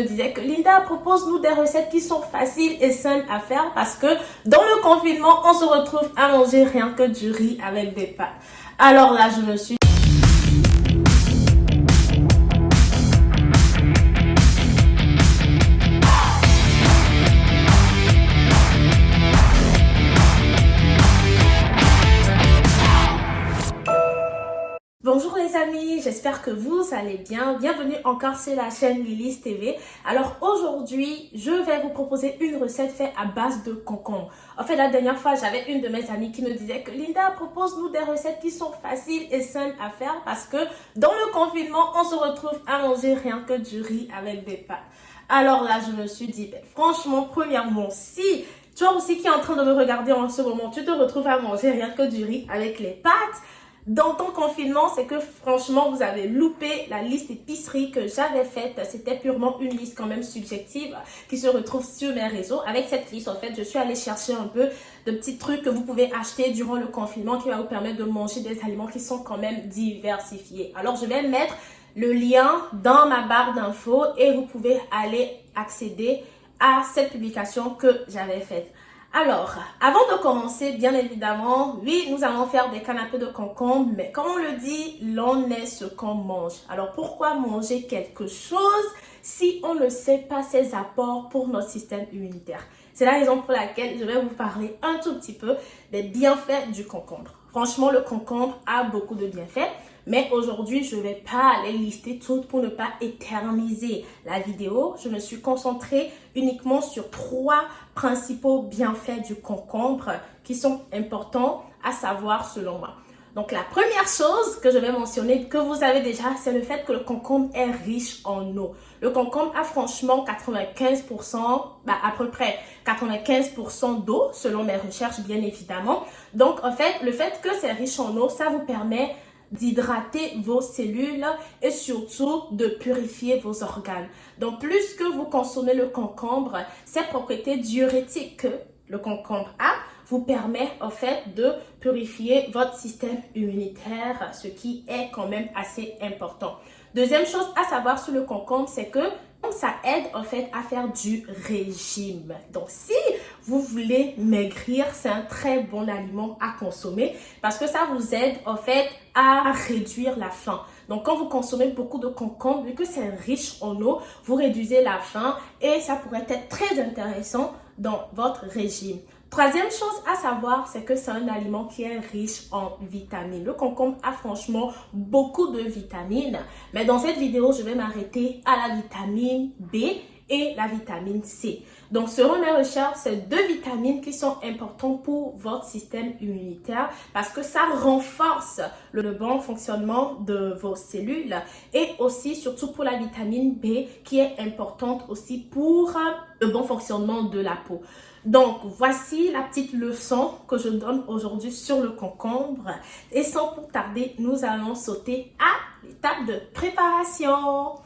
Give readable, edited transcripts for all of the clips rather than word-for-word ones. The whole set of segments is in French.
Je disais que Linda, propose-nous des recettes qui sont faciles et simples à faire parce que dans le confinement, on se retrouve à manger rien que du riz avec des pâtes. Alors là, je me suis Bonjour les amis, j'espère que vous allez bien. Bienvenue encore sur la chaîne Lily's TV. Alors aujourd'hui, je vais vous proposer une recette faite à base de concombre. En fait, la dernière fois, j'avais une de mes amies qui me disait que Linda, propose-nous des recettes qui sont faciles et simples à faire parce que dans le confinement, on se retrouve à manger rien que du riz avec des pâtes. Alors là, je me suis dit, franchement, premièrement, si toi aussi qui es en train de me regarder en ce moment, tu te retrouves à manger rien que du riz avec les pâtes, dans ton confinement, c'est que franchement, vous avez loupé la liste épicerie que j'avais faite. C'était purement une liste quand même subjective qui se retrouve sur mes réseaux. Avec cette liste, en fait, je suis allée chercher un peu de petits trucs que vous pouvez acheter durant le confinement qui va vous permettre de manger des aliments qui sont quand même diversifiés. Alors, je vais mettre le lien dans ma barre d'infos et vous pouvez aller accéder à cette publication que j'avais faite. Alors, avant de commencer, bien évidemment, oui, nous allons faire des canapés de concombre, mais comme on le dit, l'on est ce qu'on mange. Alors, pourquoi manger quelque chose si on ne sait pas ses apports pour notre système immunitaire? C'est la raison pour laquelle je vais vous parler un tout petit peu des bienfaits du concombre. Franchement, le concombre a beaucoup de bienfaits. Mais aujourd'hui, je ne vais pas les lister toutes pour ne pas éterniser la vidéo. Je me suis concentrée uniquement sur 3 principaux bienfaits du concombre qui sont importants à savoir selon moi. Donc, la première chose que je vais mentionner, que vous avez déjà, c'est le fait que le concombre est riche en eau. Le concombre a franchement 95%, à peu près 95% d'eau, selon mes recherches, bien évidemment. Donc, en fait, le fait que c'est riche en eau, ça vous permet d'hydrater vos cellules et surtout de purifier vos organes. Donc, plus que vous consommez le concombre, ces propriétés diurétiques que le concombre a vous permet en fait de purifier votre système immunitaire, ce qui est quand même assez important. Deuxième chose à savoir sur le concombre, c'est que ça aide en fait à faire du régime. Donc, si vous voulez maigrir, c'est un très bon aliment à consommer parce que ça vous aide en fait à réduire la faim. Donc, quand vous consommez beaucoup de concombre, vu que c'est riche en eau, vous réduisez la faim et ça pourrait être très intéressant dans votre régime. Troisième chose à savoir, c'est que c'est un aliment qui est riche en vitamines. Le concombre a franchement beaucoup de vitamines. Mais dans cette vidéo, je vais m'arrêter à la vitamine B et la vitamine C. Donc, selon mes recherches, c'est 2 vitamines qui sont importantes pour votre système immunitaire parce que ça renforce le bon fonctionnement de vos cellules et aussi, surtout pour la vitamine B qui est importante aussi pour le bon fonctionnement de la peau. Donc, voici la petite leçon que je donne aujourd'hui sur le concombre. Et sans plus tarder, nous allons sauter à l'étape de préparation.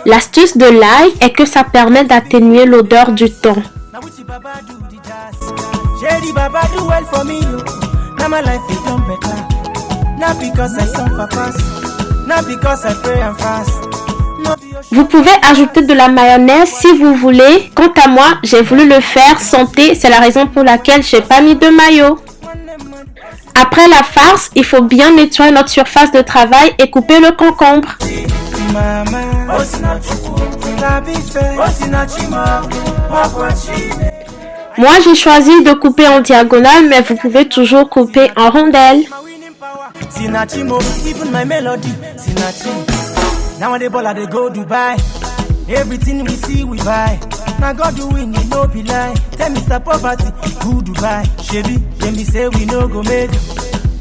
L'astuce de l'ail est que ça permet d'atténuer l'odeur du thon. Vous pouvez ajouter de la mayonnaise si vous voulez. Quant à moi, j'ai voulu le faire santé, c'est la raison pour laquelle j'ai pas mis de mayo. Après la farce, il faut bien nettoyer notre surface de travail et couper le concombre. Moi, j'ai choisi de couper en diagonale, mais vous pouvez toujours couper en rondelles. Now God do win, it no be lie. Tell Mr. Poverty, who Dubai? Shebi, then me say we no go make.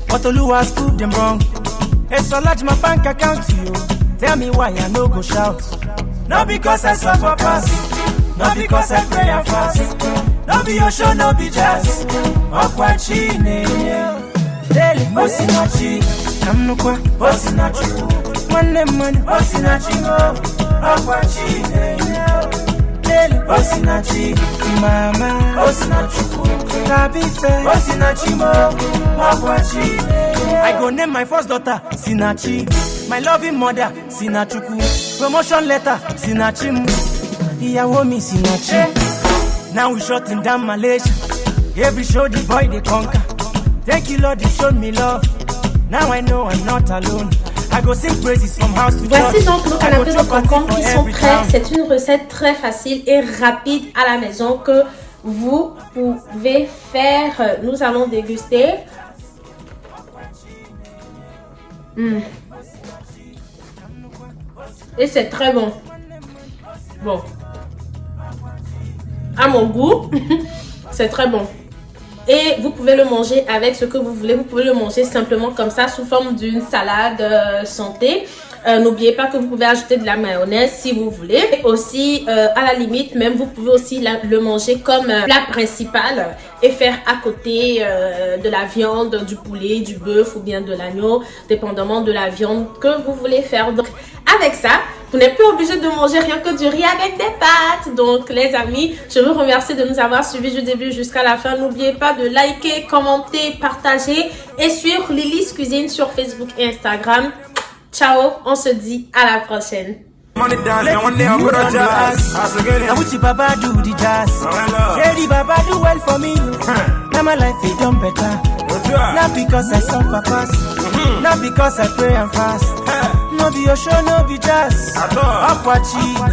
But Oluwa's proved them wrong. It's so large my bank account to you. Tell me why I no go shout. Not because I suffer pass, not because I pray and fast. No be your show, no be jazz. Okwachi ne daily Osinachi. Amnukwa, Osinachu, Manemon, Osinachi, Aquachine, Osinachi, Mama, Osinachu, Tabife, Osinachimo, Aquachine. I go name my first daughter, Sinachi. My loving mother, Sinachuku. Promotion letter, Sinachim. Iyawomi, Sinachi. Now we shutting down Malaysia. Every show the boy they conquer. Thank you Lord, you showed me love. Now I know I'm not alone. I go sing praises from house to Voici donc nos canapés de concombre qui sont prêts. C'est une recette très facile et rapide à la maison que vous pouvez faire. Nous allons déguster. Et c'est très bon. Bon. À mon goût, c'est très bon. Et vous pouvez le manger avec ce que vous voulez. Vous pouvez le manger simplement comme ça, sous forme d'une salade santé. N'oubliez pas que vous pouvez ajouter de la mayonnaise si vous voulez. Et aussi, à la limite, même vous pouvez aussi le manger comme plat principal et faire à côté de la viande, du poulet, du bœuf ou bien de l'agneau, dépendamment de la viande que vous voulez faire. Donc, avec ça, vous n'êtes plus obligé de manger rien que du riz avec des pâtes. Donc, les amis, je vous remercie de nous avoir suivis du début jusqu'à la fin. N'oubliez pas de liker, commenter, partager et suivre Lily's Cuisine sur Facebook et Instagram. Ciao, on se dit à la prochaine. Money dance, and one day I'm gonna jazz. Now what Baba do the jazz? Lady Baba do well for me. Now my life is done better. Not because I suffer fast, not because I pray and fast. No be your show, no be jazz. Aquachi.